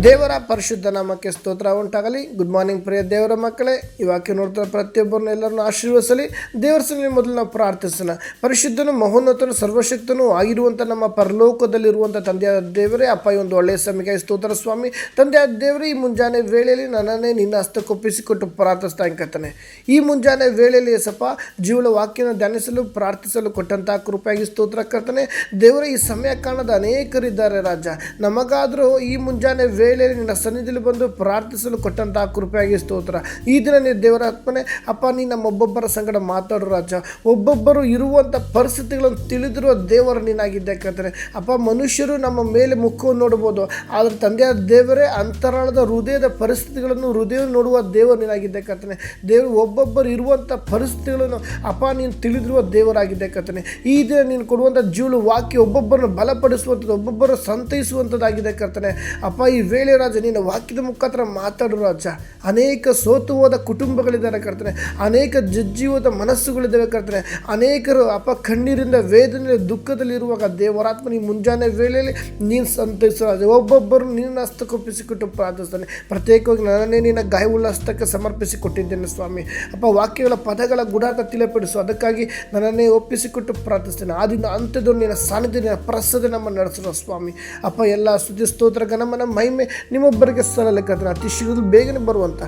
ದೇವರ ಪರಿಶುದ್ಧ ನಾಮಕ್ಕೆ ಸ್ತೋತ್ರ ಉಂಟಾಗಲಿ. ಗುಡ್ ಮಾರ್ನಿಂಗ್ ಪ್ರಿಯ ದೇವರ ಮಕ್ಕಳೇ, ಈ ವಾಕ್ಯ ನೋಡ್ತಾರೆ ಪ್ರತಿಯೊಬ್ಬರನ್ನು ಎಲ್ಲರನ್ನು ಆಶೀರ್ವದಿಸಲಿ. ದೇವರ ಸನ್ನಿಧಿಯಲ್ಲಿ ಮೊದಲು ನಾವು ಪ್ರಾರ್ಥಿಸೋಣ. ಪರಿಶುದ್ಧನು ಮಹೋನ್ನತನು ಸರ್ವಶಕ್ತನೂ ಆಗಿರುವಂಥ ನಮ್ಮ ಪರಲೋಕದಲ್ಲಿರುವಂಥ ತಂದೆಯಾದ ದೇವರೇ, ಅಪ್ಪ ಈ ಒಂದು ಒಳ್ಳೆಯ ಸಮಯಕ್ಕೆ ಸ್ತೋತ್ರ ಸ್ವಾಮಿ. ತಂದೆಯಾದ ದೇವರೇ, ಈ ಮುಂಜಾನೆ ವೇಳೆಯಲ್ಲಿ ನನ್ನನ್ನೇ ನಿನ್ನ ಹಸ್ತಕ್ಕೊಪ್ಪಿಸಿಕೊಟ್ಟು ಪ್ರಾರ್ಥಿಸ್ತಾ ಇರ್ತಾನೆ. ಈ ಮುಂಜಾನೆ ವೇಳೆಯಲ್ಲಿ ಸಪ ಜೀವನ ವಾಕ್ಯನ ಧ್ಯಾನಿಸಲು ಪ್ರಾರ್ಥಿಸಲು ಕೊಟ್ಟಂಥ ಕೃಪೆಯಾಗಿ ಸ್ತೋತ್ರ ಕರ್ತನೆ. ದೇವರೇ, ಈ ಸಮಯ ಕಾಣದ ಅನೇಕರಿದ್ದಾರೆ ರಾಜ. ನಮಗಾದರೂ ಈ ಮುಂಜಾನೆ ವೇಳೆಯಲ್ಲಿ ನಿನ್ನ ಸನ್ನಿಧಿಯಲ್ಲಿ ಬಂದು ಪ್ರಾರ್ಥಿಸಲು ಕೊಟ್ಟಂತಹ ಕೃಪೆಯಾಗಿ ಸ್ತೋತ್ರ. ಈ ದಿನ ನೀನು ದೇವರ ಆತ್ಮನೆ ಅಪ್ಪ, ನೀ ನಮ್ಮೊಬ್ಬೊಬ್ಬರ ಸಂಗಡ ಮಾತಾಡೋ ರಾಜ. ಒಬ್ಬೊಬ್ಬರು ಇರುವಂಥ ಪರಿಸ್ಥಿತಿಗಳನ್ನು ತಿಳಿದಿರುವ ದೇವರ ನೀನಾಗಿದ್ದೆ ಕರ್ತನೆ. ಅಪ್ಪ, ಮನುಷ್ಯರು ನಮ್ಮ ಮೇಲೆ ಮುಖವನ್ನು ನೋಡ್ಬೋದು, ಆದರೆ ತಂದೆಯಾದ ದೇವರೇ ಅಂತರಾಳದ ಹೃದಯದ ಪರಿಸ್ಥಿತಿಗಳನ್ನು ಹೃದಯ ನೋಡುವ ದೇವರು ನೀನಾಗಿದ್ದೆ ಕರ್ತನೆ. ದೇವರು ಒಬ್ಬೊಬ್ಬರು ಇರುವಂಥ ಪರಿಸ್ಥಿತಿಗಳನ್ನು ಅಪ್ಪ ನೀನು ತಿಳಿದಿರುವ ದೇವರಾಗಿದ್ದೆ ಕರ್ತನೆ. ಈ ದಿನ ನೀನು ಕೊಡುವಂಥ ಜೀವನ ವಾಕ್ಯ ಒಬ್ಬೊಬ್ಬರನ್ನು ಬಲಪಡಿಸುವಂಥದ್ದು, ಒಬ್ಬೊಬ್ಬರು ಸಂತೈಸುವಂಥದ್ದಾಗಿದೆ ಕರ್ತನೆ. ಅಪ್ಪ, ಈ ವೇಳೆ ರಾಜ ನಿನ್ನ ವಾಕ್ಯದ ಮುಖಾಂತರ ಮಾತಾಡು ರಾಜ. ಅನೇಕ ಸೋತು ಹೋದ ಕುಟುಂಬಗಳಿದ್ದಾರೆ ಕರ್ತನೆ, ಅನೇಕ ಜಜ್ಜೀವದ ಮನಸ್ಸುಗಳಿದ್ದಾವೆ ಕರ್ತನೆ. ಅನೇಕರು ಅಪ್ಪ ಕಣ್ಣೀರಿಂದ ವೇದನೆ ದುಃಖದಲ್ಲಿರುವಾಗ ದೇವರಾತ್ಮ ಈ ಮುಂಜಾನೆ ವೇಳೆಯಲ್ಲಿ ನೀನು ಸಂತೈಸು ರಾಜ. ಒಬ್ಬೊಬ್ಬರು ನಿನ್ನ ಹಸ್ತಕ್ಕೊಪ್ಪಿಸಿಕೊಟ್ಟು ಪ್ರಾರ್ಥಿಸ್ತಾನೆ. ಪ್ರತ್ಯೇಕವಾಗಿ ನನ್ನನ್ನೇ ನಿನ್ನ ಗಾಯವುಳ್ಳ ಹಸ್ತಕ್ಕೆ ಸಮರ್ಪಿಸಿ ಕೊಟ್ಟಿದ್ದೇನೆ ಸ್ವಾಮಿ. ಅಪ್ಪ, ವಾಕ್ಯಗಳ ಪದಗಳ ಗುಡಾಟ ತಿಳಿಪಡಿಸು, ಅದಕ್ಕಾಗಿ ನನ್ನನ್ನೇ ಒಪ್ಪಿಸಿಕೊಟ್ಟು ಪ್ರಾರ್ಥಿಸ್ತೇನೆ. ಆದಿನ ಅಂತ್ಯದೊಂದು ನಿನ್ನ ಸಾನ್ನಿಧ್ಯ ನಿನ್ನ ಪ್ರಸಾದ ನಮ್ಮನ್ನು ನಡೆಸೋ ಸ್ವಾಮಿ. ಅಪ್ಪ, ಎಲ್ಲ ಸ್ತುತಿ ಸ್ತೋತ್ರ ಘನಮನ ಮಹಿಮೆ ನಿಮ್ಮೊಬ್ಬರಿಗೆ ಸಲ್ಲಲಿಕ್ಕೆ ಅತಿ ಶೀಘ್ರದಲ್ಲಿ ಬೇಗನೆ ಬರುವಂಥ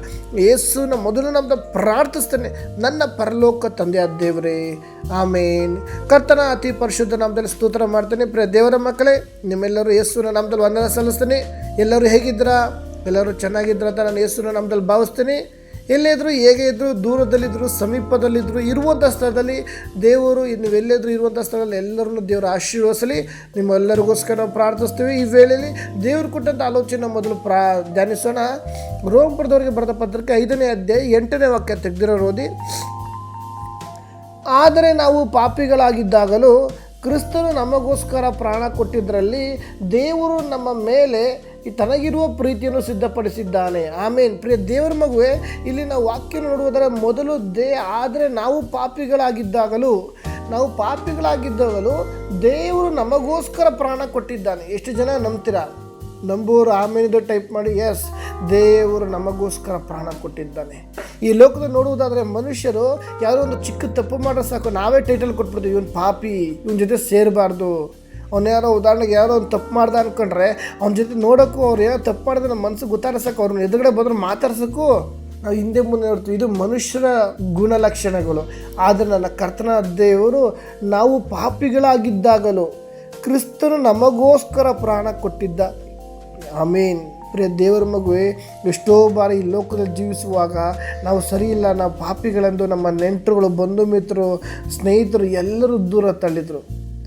ಯೇಸುವಿನ ಮೊದಲು ನಮ್ಮದು ಪ್ರಾರ್ಥಿಸ್ತೇನೆ, ನನ್ನ ಪರಲೋಕ ತಂದೆಯಾದ ದೇವರೇ, ಆಮೇನ್. ಕರ್ತನ ಅತಿ ಪರಿಶುದ್ಧ ನಾಮದಲ್ಲಿ ಸ್ತೋತ್ರ ಮಾಡ್ತೇನೆ. ಪ್ರಿಯ ದೇವರ ಮಕ್ಕಳೇ, ನಿಮ್ಮೆಲ್ಲರೂ ಯೇಸುವಿನ ನಾಮದಲ್ಲಿ ವಂದನೆ ಸಲ್ಲಿಸ್ತೇನೆ. ಎಲ್ಲರೂ ಹೇಗಿದ್ದೀರಾ? ಎಲ್ಲರೂ ಚೆನ್ನಾಗಿದ್ರ ಅಂತ ನಾನು ಯೇಸುವಿನ ನಾಮದಲ್ಲಿ ಭಾವಿಸ್ತೇನೆ. ಎಲ್ಲೇ ಇದ್ದರೂ, ಹೇಗೆ ಇದ್ದರೂ, ದೂರದಲ್ಲಿದ್ದರು, ಸಮೀಪದಲ್ಲಿದ್ದರು, ಇರುವಂಥ ಸ್ಥಳದಲ್ಲಿ ದೇವರು, ನೀವೆಲ್ಲೆದ್ರೂ ಇರುವಂಥ ಸ್ಥಳದಲ್ಲಿ ಎಲ್ಲರನ್ನು ದೇವರು ಆಶೀರ್ವದಿಸಲಿ. ನಿಮ್ಮೆಲ್ಲರಿಗೋಸ್ಕರ ನಾವು ಪ್ರಾರ್ಥಿಸ್ತೀವಿ. ಈ ವೇಳೆಯಲ್ಲಿ ದೇವರು ಕೊಟ್ಟಂಥ ಆಲೋಚನೆ ಮೊದಲು ಧ್ಯಾನಿಸೋಣ. ರೋಮಪುರದವರಿಗೆ ಬರೆದ ಪತ್ರಿಕೆ 5ನೇ ಅಧ್ಯಾಯ 8ನೇ ವಾಕ್ಯ ತೆಗೆದಿರೋ ಓದಿ. ಆದರೆ ನಾವು ಪಾಪಿಗಳಾಗಿದ್ದಾಗಲೂ ಕ್ರಿಸ್ತನು ನಮಗೋಸ್ಕರ ಪ್ರಾಣ ಕೊಟ್ಟಿದ್ದರಲ್ಲಿ ದೇವರು ನಮ್ಮ ಮೇಲೆ ತನಗಿರುವ ಪ್ರೀತಿಯನ್ನು ಸಿದ್ಧಪಡಿಸಿದ್ದಾನೆ. ಆಮೇನ್. ಪ್ರಿಯ ದೇವರ ಮಗುವೆ, ಇಲ್ಲಿ ನಾವು ವಾಕ್ಯ ನೋಡುವುದರ ಮೊದಲು ಆದರೆ ನಾವು ಪಾಪಿಗಳಾಗಿದ್ದಾಗಲೂ ದೇವರು ನಮಗೋಸ್ಕರ ಪ್ರಾಣ ಕೊಟ್ಟಿದ್ದಾನೆ. ಎಷ್ಟು ಜನ ನಂಬ್ತೀರಾ? ನಂಬುವರು ಆಮೇಲೆ ಟೈಪ್ ಮಾಡಿ. ಎಸ್, ದೇವರು ನಮಗೋಸ್ಕರ ಪ್ರಾಣ ಕೊಟ್ಟಿದ್ದಾನೆ. ಈ ಲೋಕದಲ್ಲಿ ನೋಡುವುದಾದರೆ ಮನುಷ್ಯರು ಯಾವುದೋ ಒಂದು ಚಿಕ್ಕ ತಪ್ಪು ಮಾಡೋ ಸಾಕು, ನಾವೇ ಟೈಟಲ್ ಕೊಟ್ಬಿಡ್ತೀವಿ, ಇವನು ಪಾಪಿ, ಇವನ ಜೊತೆ ಸೇರಬಾರ್ದು. ಅವ್ನು ಯಾರೋ ಉದಾಹರಣೆಗೆ ಯಾರೋ ಒಂದು ತಪ್ಪು ಮಾಡ್ದೆ ಅಂದ್ಕೊಂಡ್ರೆ ಅವನ ಜೊತೆ ನೋಡೋಕ್ಕೂ, ಅವ್ರು ಏನೋ ತಪ್ಪು ಮಾಡಿದ್ರೆ ನಮ್ಮ ಮನಸ್ಸು ಗೊತ್ತಾಡ್ಸೋಕೆ, ಅವ್ರನ್ನ ಎದುರುಗಡೆ ಬಂದ್ರೆ ಮಾತಾಡ್ಸೋಕ್ಕೂ ನಾವು ಹಿಂದೆ ಮುಂದೆ ನೋಡ್ತೀವಿ. ಇದು ಮನುಷ್ಯರ ಗುಣಲಕ್ಷಣಗಳು. ಆದರೆ ನನ್ನ ಕರ್ತನ ದೇವರು ನಾವು ಪಾಪಿಗಳಾಗಿದ್ದಾಗಲೂ ಕ್ರಿಸ್ತನು ನಮಗೋಸ್ಕರ ಪ್ರಾಣ ಕೊಟ್ಟಿದ್ದ. ಆಮೇನ್. ಪ್ರಿಯ ದೇವರ ಮಗುವೆ, ಎಷ್ಟೋ ಬಾರಿ ಈ ಲೋಕದಲ್ಲಿ ಜೀವಿಸುವಾಗ ನಾವು ಸರಿ ಇಲ್ಲ, ನಾವು ಪಾಪಿಗಳೆಂದು ನಮ್ಮ ನೆಂಟರುಗಳು, ಬಂಧು ಮಿತ್ರರು, ಸ್ನೇಹಿತರು ಎಲ್ಲರೂ ದೂರ ತಳ್ಳಿದ್ರು.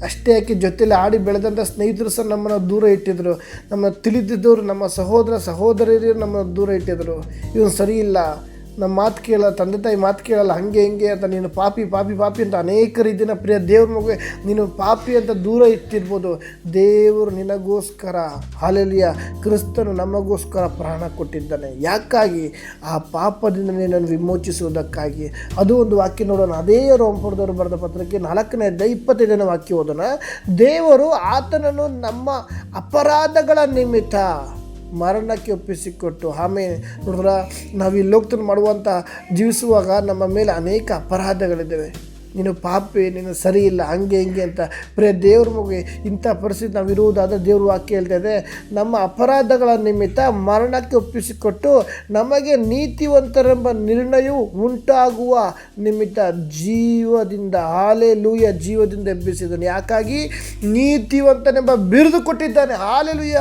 ಅಷ್ಟೇ ಯಾಕೆ, ಜೊತೆಯಲ್ಲಿ ಆಡಿ ಬೆಳೆದಂಥ ಸ್ನೇಹಿತರು ಸಹ ನಮ್ಮನ್ನು ದೂರ ಇಟ್ಟಿದ್ರು. ನಮ್ಮ ತಿಳಿದಿದ್ದವರು, ನಮ್ಮ ಸಹೋದರಿಯರು ನಮ್ಮನ್ನು ದೂರ ಇಟ್ಟಿದ್ರು. ಇವನು ಸರಿ ಇಲ್ಲ, ನಮ್ಮ ಮಾತು ಕೇಳಲ್ಲ, ತಂದೆ ತಾಯಿ ಮಾತು ಕೇಳಲ್ಲ, ಹಾಗೆ ಹಿಂಗೆ ಅಂತ, ನೀನು ಪಾಪಿ ಪಾಪಿ ಪಾಪಿ ಅಂತ ಅನೇಕ ರೀತಿಯ ಪ್ರಿಯ ದೇವ್ರ ಮಗುವೆ ನೀನು ಪಾಪಿ ಅಂತ ದೂರ ಇಟ್ಟಿರ್ಬೋದು. ದೇವರು ನಿನಗೋಸ್ಕರ, ಹಲ್ಲೆಲೂಯಾ, ಕ್ರಿಸ್ತನು ನಮಗೋಸ್ಕರ ಪ್ರಾಣ ಕೊಟ್ಟಿದ್ದಾನೆ. ಯಾಕಾಗಿ? ಆ ಪಾಪದಿಂದ ನಿನ್ನನ್ನು ವಿಮೋಚಿಸುವುದಕ್ಕಾಗಿ. ಅದು ಒಂದು ವಾಕ್ಯ ನೋಡೋಣ. ಅದೇ ರೋಮಪುರದವರು ಬರೆದ ಪತ್ರಿಕೆ 4ನೇ ಅಧ್ಯಾಯ 25ನೇ ವಾಕ್ಯ ಓದೋಣ. ದೇವರು ಆತನನ್ನು ನಮ್ಮ ಅಪರಾಧಗಳ ನಿಮಿತ್ತ ಮರಣಕ್ಕೆ ಒಪ್ಪಿಸಿಕೊಟ್ಟು. ಆಮೇಲೆ ನೋಡಿದ್ರ, ನಾವು ಈ ಲೋಕದಲ್ಲಿ ಮಾಡುವಂಥ ಜೀವಿಸುವಾಗ ನಮ್ಮ ಮೇಲೆ ಅನೇಕ ಅಪರಾಧಗಳಿದ್ದಾವೆ. ನೀನು ಪಾಪಿ, ನೀನು ಸರಿ ಇಲ್ಲ, ಹಂಗೆ ಹಿಂಗೆ ಅಂತ. ಪ್ರಿಯ ದೇವ್ರ ಮಗುವೆ, ಇಂಥ ಪರಿಸ್ಥಿತಿ ನಾವು ಇರುವುದಾದರೆ ದೇವ್ರ ವಾಕ್ಯ ಹೇಳ್ತಾ ಇದೆ, ನಮ್ಮ ಅಪರಾಧಗಳ ನಿಮಿತ್ತ ಮರಣಕ್ಕೆ ಒಪ್ಪಿಸಿಕೊಟ್ಟು ನಮಗೆ ನೀತಿವಂತರೆಂಬ ನಿರ್ಣಯವು ಉಂಟಾಗುವ ನಿಮಿತ್ತ ಜೀವದಿಂದ, ಹಾಲೆಲೂಯ, ಜೀವದಿಂದ ಎಬ್ಬಿಸಿದನು. ಯಾಕಾಗಿ? ನೀತಿವಂತನೆಂಬ ಬಿರುದು ಕೊಟ್ಟಿದ್ದಾನೆ. ಹಾಲೆಲೂಯ.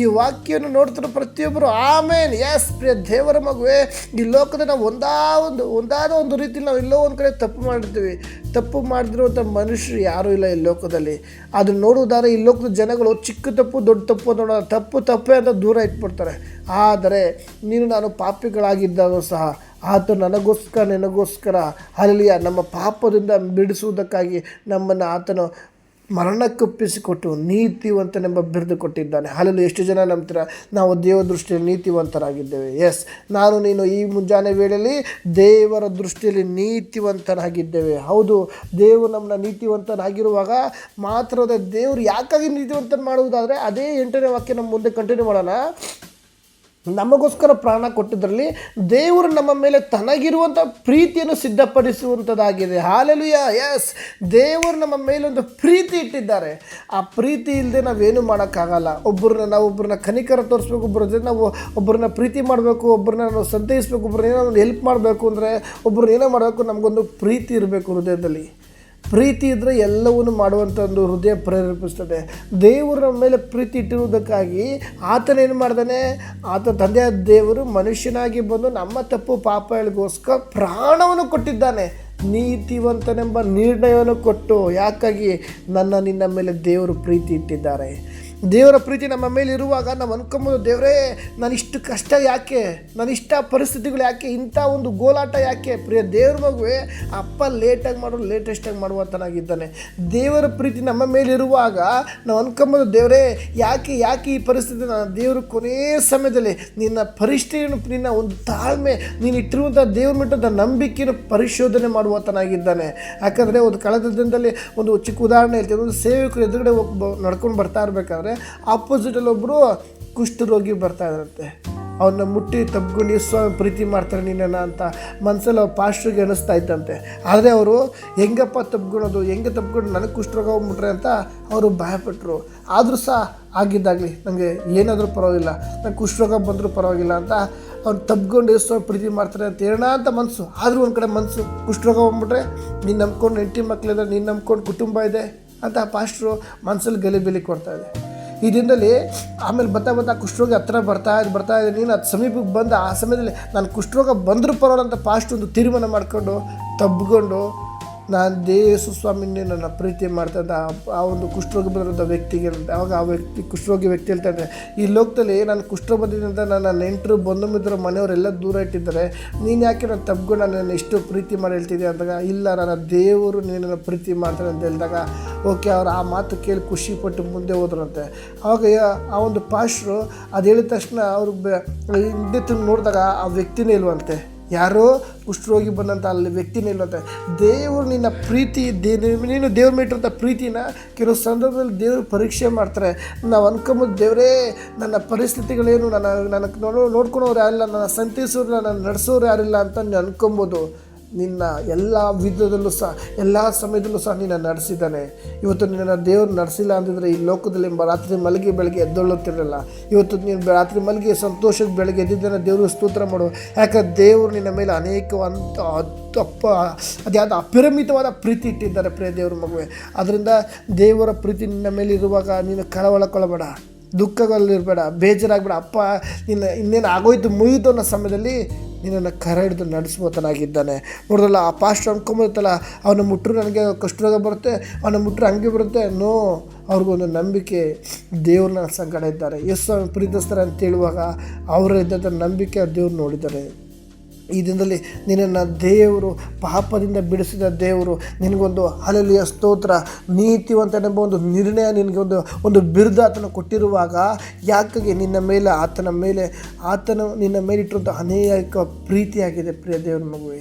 ಈ ವಾಕ್ಯವನ್ನು ನೋಡ್ತಿರೋ ಪ್ರತಿಯೊಬ್ಬರು ಆಮೇನ್. ಎಸ್, ಪ್ರಿಯ ದೇವರ ಮಗುವೆ, ಈ ಲೋಕದ ನಾವು ಒಂದಾದ ಒಂದು ರೀತಿಯಲ್ಲಿ ನಾವು ಎಲ್ಲೋ ಒಂದು ಕಡೆ ತಪ್ಪು ಮಾಡಿರ್ತೀವಿ. ತಪ್ಪು ಮಾಡಿದಿರುವಂಥ ಮನುಷ್ಯರು ಯಾರೂ ಇಲ್ಲ ಈ ಲೋಕದಲ್ಲಿ. ಅದನ್ನು ನೋಡುವುದಾದ್ರೆ ಈ ಲೋಕದ ಜನಗಳು ಚಿಕ್ಕ ತಪ್ಪು ದೊಡ್ಡ ತಪ್ಪು ನೋಡೋದು, ತಪ್ಪೇ ಅಂತ ದೂರ ಇಟ್ಬಿಡ್ತಾರೆ. ಆದರೆ ನಾನು ಪಾಪಿಗಳಾಗಿದ್ದರೂ ಸಹ ಆತ ನಿನಗೋಸ್ಕರ ಹಲ್ಲೆಲೂಯಾ, ನಮ್ಮ ಪಾಪದಿಂದ ಬಿಡಿಸುವುದಕ್ಕಾಗಿ ನಮ್ಮನ್ನು ಆತನು ಮರಣಕ್ಕೊಪ್ಪಿಸಿಕೊಟ್ಟು ನೀತಿವಂತನೆಂಬ ಬಿರುದು ಕೊಟ್ಟಿದ್ದಾನೆ. ಹಲಲು ಎಷ್ಟು ಜನ ನಂಬ್ತೀರ ನಾವು ದೇವರ ದೃಷ್ಟಿಯಲ್ಲಿ ನೀತಿವಂತರಾಗಿದ್ದೇವೆ? ಎಸ್, ನೀನು ಈ ಮುಂಜಾನೆ ವೇಳೆಯಲ್ಲಿ ದೇವರ ದೃಷ್ಟಿಯಲ್ಲಿ ನೀತಿವಂತನಾಗಿದ್ದೇವೆ. ಹೌದು, ದೇವರು ನಮ್ಮನ್ನ ನೀತಿವಂತನಾಗಿರುವಾಗ ಮಾತ್ರ ದೇವರು ಯಾಕಾಗಿ ನೀತಿವಂತನ ಮಾಡುವುದಾದರೆ ಅದೇ 8ನೇ ವಾಕ್ಯ ನಮ್ಮ ಮುಂದೆ ಕಂಟಿನ್ಯೂ ಮಾಡೋಣ. ನಮಗೋಸ್ಕರ ಪ್ರಾಣ ಕೊಟ್ಟಿದ್ದರಲ್ಲಿ ದೇವರು ನಮ್ಮ ಮೇಲೆ ತನಗಿರುವಂಥ ಪ್ರೀತಿಯನ್ನು ಸಿದ್ಧಪಡಿಸುವಂಥದ್ದಾಗಿದೆ. ಹಾಲೆಲೂಯಾ. ಎಸ್, ದೇವರು ನಮ್ಮ ಮೇಲೊಂದು ಪ್ರೀತಿ ಇಟ್ಟಿದ್ದಾರೆ. ಆ ಪ್ರೀತಿ ಇಲ್ಲದೆ ನಾವೇನು ಮಾಡೋಕ್ಕಾಗಲ್ಲ. ಒಬ್ಬರನ್ನ ಕನಿಕರ ತೋರಿಸ್ಬೇಕು, ಒಬ್ಬರನ್ನ ಪ್ರೀತಿ ಮಾಡಬೇಕು, ಒಬ್ಬರನ್ನ ನಾವು ಸಂತೈಸಬೇಕು, ಒಬ್ಬರನ್ನ ಏನೋ ಒಂದು ಹೆಲ್ಪ್ ಮಾಡಬೇಕು ಅಂದರೆ, ಒಬ್ಬರನ್ನ ಏನೋ ಮಾಡಬೇಕು, ನಮಗೊಂದು ಪ್ರೀತಿ ಇರಬೇಕು ಹೃದಯದಲ್ಲಿ. ಪ್ರೀತಿ ಇದ್ದರೆ ಎಲ್ಲವನ್ನು ಮಾಡುವಂಥ ಒಂದು ಹೃದಯ ಪ್ರೇರೇಪಿಸ್ತದೆ. ದೇವರು ನಮ್ಮ ಮೇಲೆ ಪ್ರೀತಿ ಇಟ್ಟಿರುವುದಕ್ಕಾಗಿ ಆತನೇನು ಮಾಡ್ದಾನೆ, ಆತ ತಂದೆಯ ದೇವರು ಮನುಷ್ಯನಾಗಿ ಬಂದು ನಮ್ಮ ತಪ್ಪು ಪಾಪಗಳಿಗೋಸ್ಕರ ಪ್ರಾಣವನ್ನು ಕೊಟ್ಟಿದ್ದಾನೆ. ನೀತಿವಂತನೆಂಬ ನಿರ್ಣಯವನ್ನು ಕೊಟ್ಟು, ಯಾಕಾಗಿ ನಿನ್ನ ಮೇಲೆ ದೇವರು ಪ್ರೀತಿ ಇಟ್ಟಿದ್ದಾರೆ. ದೇವರ ಪ್ರೀತಿ ನಮ್ಮ ಮೇಲೆ ಇರುವಾಗ ನಾವು ಅನ್ಕೊಂಬೋದು, ದೇವರೇ ನಾನಿಷ್ಟು ಕಷ್ಟ ಯಾಕೆ, ನಾನಿಷ್ಟ ಪರಿಸ್ಥಿತಿಗಳು ಯಾಕೆ, ಇಂಥ ಒಂದು ಗೋಲಾಟ ಯಾಕೆ. ಪ್ರಿಯ ದೇವ್ರ ಮಗುವೆ, ಅಪ್ಪ ಲೇಟೆಸ್ಟಾಗಿ ಮಾಡುವಂತನಾಗಿದ್ದಾನೆ. ದೇವರ ಪ್ರೀತಿ ನಮ್ಮ ಮೇಲೆ ಇರುವಾಗ ನಾವು ಅನ್ಕೊಂಬೋದು, ದೇವರೇ ಯಾಕೆ ಈ ಪರಿಸ್ಥಿತಿ. ದೇವರು ಕೊನೆಯ ಸಮಯದಲ್ಲಿ ನಿನ್ನ ಪರಿಸ್ಥಿತಿಯನ್ನು, ನಿನ್ನ ಒಂದು ತಾಳ್ಮೆ, ನೀನು ಇಟ್ಟಿರುವಂಥ ದೇವ್ರ ಮಟ್ಟದ ನಂಬಿಕೆಯನ್ನು ಪರಿಶೋಧನೆ ಮಾಡುವಂತನಾಗಿದ್ದಾನೆ. ಯಾಕಂದರೆ ಒಂದು ಕಳೆದ ದಿನದಲ್ಲಿ ಒಂದು ಚಿಕ್ಕ ಉದಾಹರಣೆ ಹೇಳ್ತೀವಿ. ಒಂದು ಸೇವಕರು ಎದುರುಗಡೆ ನಡ್ಕೊಂಡು ಬರ್ತಾ ಇರಬೇಕಾದ್ರೆ ಆಪೋಸಿಟಲ್ಲಿ ಒಬ್ಬರು ಕುಷ್ಠರೋಗಿ ಬರ್ತಾ ಇದ್ರಂತೆ. ಅವನ್ನ ಮುಟ್ಟಿ ತಬ್ಕೊಂಡು ಸ್ವಾಮಿ ಪ್ರೀತಿ ಮಾಡ್ತಾರೆ ನಿನ್ನನ್ನು ಅಂತ ಮನಸ್ಸಲ್ಲಿ ಅವ್ರು ಪಾಸ್ಟ್ರಿಗೆ ಅನ್ನಿಸ್ತಾ ಇತ್ತಂತೆ. ಆದರೆ ಅವರು ಹೆಂಗೆ ತಬ್ಕೊಂಡು ನನಗೆ ಕುಷ್ಠರೋಗ ಹೋಗ್ಬಿಟ್ರೆ ಅಂತ ಅವರು ಭಯಪಟ್ಟರು. ಆದರೂ ಸಹ ಆಗಿದ್ದಾಗಲಿ, ನನಗೆ ಏನಾದರೂ ಪರವಾಗಿಲ್ಲ, ನಂಗೆ ಕುಷ್ಠರೋಗ ಬಂದರೂ ಪರವಾಗಿಲ್ಲ ಅಂತ ಅವ್ರು ತಬ್ಕೊಂಡು ಸ್ವಾಮಿ ಪ್ರೀತಿ ಮಾಡ್ತಾರೆ ಅಂತ ಹೇಳೋಣ ಅಂತ ಮನಸ್ಸು. ಆದರೂ ಒಂದು ಕಡೆ ಮನಸ್ಸು, ಕುಷ್ಠರೋಗ ಬಂದ್ಬಿಟ್ರೆ ನೀನು ನಂಬ್ಕೊಂಡು ಹೆಂಡತಿ ಮಕ್ಕಳಿದ್ದಾರೆ, ನೀನು ನಂಬ್ಕೊಂಡು ಕುಟುಂಬ ಇದೆ ಅಂತ ಪಾಸ್ಟ್ರು ಮನಸ್ಸಲ್ಲಿ ಗಲಿಬಿಲಿ ಕೊಡ್ತಾಯಿದೆ. ಈ ದಿನದಲ್ಲಿ ಆಮೇಲೆ ಬರ್ತಾ ಕುಷ್ಠರೋಗ ಹತ್ರ ಬರ್ತಾ ಇದೆ. ನೀನು ಅದು ಸಮೀಪಕ್ಕೆ ಬಂದು ಆ ಸಮಯದಲ್ಲಿ ನಾನು ಕುಷ್ಠರೋಗ ಬಂದರೂ ಪರವಾಗಿಲ್ಲ ಅಂತ ಪಾಸ್ಟ್ ಒಂದು ತೀರ್ಮಾನ ಮಾಡ್ಕೊಂಡು ತಬ್ಕೊಂಡು, ನಾನು ಯೇಸು ಸ್ವಾಮಿನೇ ನನ್ನ ಪ್ರೀತಿ ಮಾಡ್ತಾಯಿದ್ದ ಆ ಒಂದು ಕುಷ್ಠರೋಗ ಬಂದಿರೋಂಥ ವ್ಯಕ್ತಿಗೆ. ಆವಾಗ ಆ ಕುಷ್ಠರೋಗಿ ವ್ಯಕ್ತಿ ಹೇಳ್ತಾಯಿದ್ದೆ, ಈ ಲೋಕದಲ್ಲಿ ನಾನು ಕುಷ್ಠರೋಗ ಬಂದಿದ್ದೆ ಅಂತ ನನ್ನ ನೆಂಟರು ಬಂಧು ಮಿತ್ರರು ಮನೆಯವರೆಲ್ಲ ದೂರ ಇಟ್ಟಿದ್ದಾರೆ, ನೀನು ಯಾಕೆ ನಾನು ತಬ್ಕೊಂಡು ನಾನು ಇಷ್ಟು ಪ್ರೀತಿ ಮಾಡಿ ಹೇಳ್ತಿದ್ದೆ ಅಂದಾಗ, ಇಲ್ಲ ನನ್ನ ದೇವರು ನೀನನ್ನು ಪ್ರೀತಿ ಮಾಡ್ತಾರೆ ಅಂತ ಹೇಳಿದಾಗ, ಓಕೆ ಅವ್ರು ಆ ಮಾತು ಕೇಳಿ ಖುಷಿಪಟ್ಟು ಮುಂದೆ ಹೋದ್ರಂತೆ. ಆವಾಗ ಆ ಒಂದು ಪಾಸ್ಟ್ರು ಅದು ಹೇಳಿದ ತಕ್ಷಣ ಅವರು ಹಿಂದೆ ನೋಡಿದಾಗ ಆ ವ್ಯಕ್ತಿನೇ ಇಲ್ವಂತೆ. ಯಾರೋ ಕುಷ್ಠರೋಗಿ ಬಂದಂಥ ಅಲ್ಲಿ ವ್ಯಕ್ತಿನೇ ಇಲ್ಲಂತೆ. ದೇವರು ನಿನ್ನ ಪ್ರೀತಿ, ನೀನು ದೇವ್ರ ಮೇಲಿರುವಂಥ ಪ್ರೀತಿನ ಕೆಲವು ಸಂದರ್ಭದಲ್ಲಿ ದೇವರು ಪರೀಕ್ಷೆ ಮಾಡ್ತಾರೆ. ನಾವು ಅನ್ಕೊಂಬೋದು, ದೇವರೇ ನನ್ನ ಪರಿಸ್ಥಿತಿಗಳೇನು, ನನಗೆ ನೋಡ್ಕೊಳೋರು ಯಾರಿಲ್ಲ, ನನ್ನ ಸಂತೈಸೋರು, ನನ್ನ ನಡೆಸೋರು ಯಾರಿಲ್ಲ ಅಂತ ನೀವು ಅನ್ಕೊಬೋದು. ನಿನ್ನ ಎಲ್ಲ ವಿಧದಲ್ಲೂ ಸಹ, ಎಲ್ಲ ಸಮಯದಲ್ಲೂ ಸಹ ನಿನ್ನ ನಡೆಸಿದ್ದಾನೆ. ಇವತ್ತು ನಿನ್ನ ದೇವರು ನಡೆಸಿಲ್ಲ ಅಂತಿದ್ರೆ ಈ ಲೋಕದಲ್ಲಿ ರಾತ್ರಿ ಮಲಗಿ ಬೆಳಗ್ಗೆ ಎದ್ದೊಳ್ಳುತ್ತಿರಲಿಲ್ಲ. ಇವತ್ತು ನೀನು ರಾತ್ರಿ ಮಲಗಿ ಸಂತೋಷಕ್ಕೆ ಬೆಳಗ್ಗೆ ಎದ್ದಿದ್ದಾನೆ, ದೇವರು ಸ್ತೋತ್ರ ಮಾಡು. ಯಾಕಂದ್ರೆ ದೇವರು ನಿನ್ನ ಮೇಲೆ ಅನೇಕವಂತ ಅದ್ಯಾವುದು ಅಪರಿಮಿತವಾದ ಪ್ರೀತಿ ಇಟ್ಟಿದ್ದಾರೆ ಪ್ರಿಯ ದೇವ್ರ ಮಗುವೆ. ಅದರಿಂದ ದೇವರ ಪ್ರೀತಿ ನಿನ್ನ ಮೇಲೆ ಇರುವಾಗ ನೀನು ಕಳವಳಕೊಳ್ಳಬೇಡ, ದುಃಖಗಳಿರಬೇಡ, ಬೇಜಾರಾಗಬೇಡ. ಅಪ್ಪ ಇನ್ನೇನು ಆಗೋಯ್ತು ಮುಗಿತು ಅನ್ನೋ ಸಮಯದಲ್ಲಿ ನಿನ್ನನ್ನು ಕರೆ ಹಿಡಿದು ನಡೆಸ್ಬೋತನಾಗಿದ್ದಾನೆ. ನೋಡಿದ್ರಲ್ಲ, ಆ ಪಾಸ್ಟರ್ ಅನ್ಕೊಂಬೋತ್ತಲ್ಲ, ಅವನ ಮುಟ್ಟರು ನನಗೆ ಕುಷ್ಠರೋಗ ಬರುತ್ತೆ, ಅವನ ಮುಟ್ಟರು ಹಂಗೆ ಬರುತ್ತೆ. ನೋ, ಅವ್ರಿಗೊಂದು ನಂಬಿಕೆ, ದೇವ್ರನ್ನ ಸಂಗಡ ಇದ್ದಾರೆ, ಯೇಸು ಪ್ರೀತಿಸ್ತಾರೆ ಅಂತ ಹೇಳುವಾಗ ಅವರ ಇದ್ದಂಥ ನಂಬಿಕೆ ದೇವ್ರು ನೋಡಿದ್ದಾರೆ. ಈ ದಿನದಲ್ಲಿ ನಿನ್ನನ್ನು ದೇವರು ಪಾಪದಿಂದ ಬಿಡಿಸಿದ ದೇವರು ನಿನಗೊಂದು ಹಲ್ಲೆಲೂಯಾ ಸ್ತೋತ್ರ, ನೀತಿವಂತನೆಂಬ ಒಂದು ನಿರ್ಣಯ, ನಿನಗೆ ಒಂದು ಬಿರುದು ಆತನ ಕೊಟ್ಟಿರುವಾಗ, ಯಾಕಾಗಿ ನಿನ್ನ ಮೇಲೆ ಆತನು ನಿನ್ನ ಮೇಲಿಟ್ಟಿರುವಂಥ ಅನೇಕ ಪ್ರೀತಿಯಾಗಿದೆ ಪ್ರಿಯ ದೇವರ ಮಗುವೆ.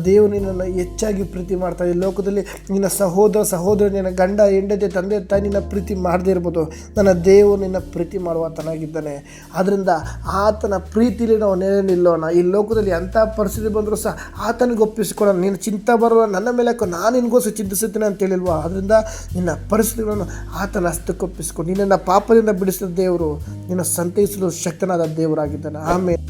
ದೇವರು ನಿನ್ನನ್ನು ಹೆಚ್ಚಾಗಿ ಪ್ರೀತಿ ಮಾಡ್ತಾರೆ. ಈ ಲೋಕದಲ್ಲಿ ನಿನ್ನ ಸಹೋದರ ನಿನ್ನ ಗಂಡ ಹೆಂಡತಿ ತಂದೆ ತಾಯಿ ನಿನ್ನ ಪ್ರೀತಿ ಮಾಡದೇ ಇರ್ಬೋದು, ನನ್ನ ದೇವರು ನಿನ್ನ ಪ್ರೀತಿ ಮಾಡುವಾತನಾಗಿದ್ದಾನೆ. ಆದ್ದರಿಂದ ಆತನ ಪ್ರೀತಿಲಿ ನಾವು ನೆಲೆ ನಿಲ್ಲೋಣ. ಈ ಲೋಕದಲ್ಲಿ ಎಂಥ ಪರಿಸ್ಥಿತಿ ಬಂದರೂ ಸಹ ಆತನಿಗೆ ಒಪ್ಪಿಸಿಕೊಡೋಣ. ನೀನು ಚಿಂತೆ ಬರುವ ನನ್ನ ಮೇಲೆ ನಾನು ನಿನಗೋಸ್ಕರ ಚಿಂತಿಸುತ್ತೇನೆ ಅಂತೇಳಿಲ್ವಾ? ಅದರಿಂದ ನಿನ್ನ ಪರಿಸ್ಥಿತಿಗಳನ್ನು ಆತನ ಹಸ್ತಕ್ಕೆ ಒಪ್ಪಿಸಿಕೊಂಡು ನಿನ್ನನ್ನು ಪಾಪದಿಂದ ಬಿಡಿಸಿದ ದೇವರು ನಿನ್ನ ಸಂತೈಸಲು ಶಕ್ತನಾದ ದೇವರಾಗಿದ್ದಾನೆ. ಆಮೇಲೆ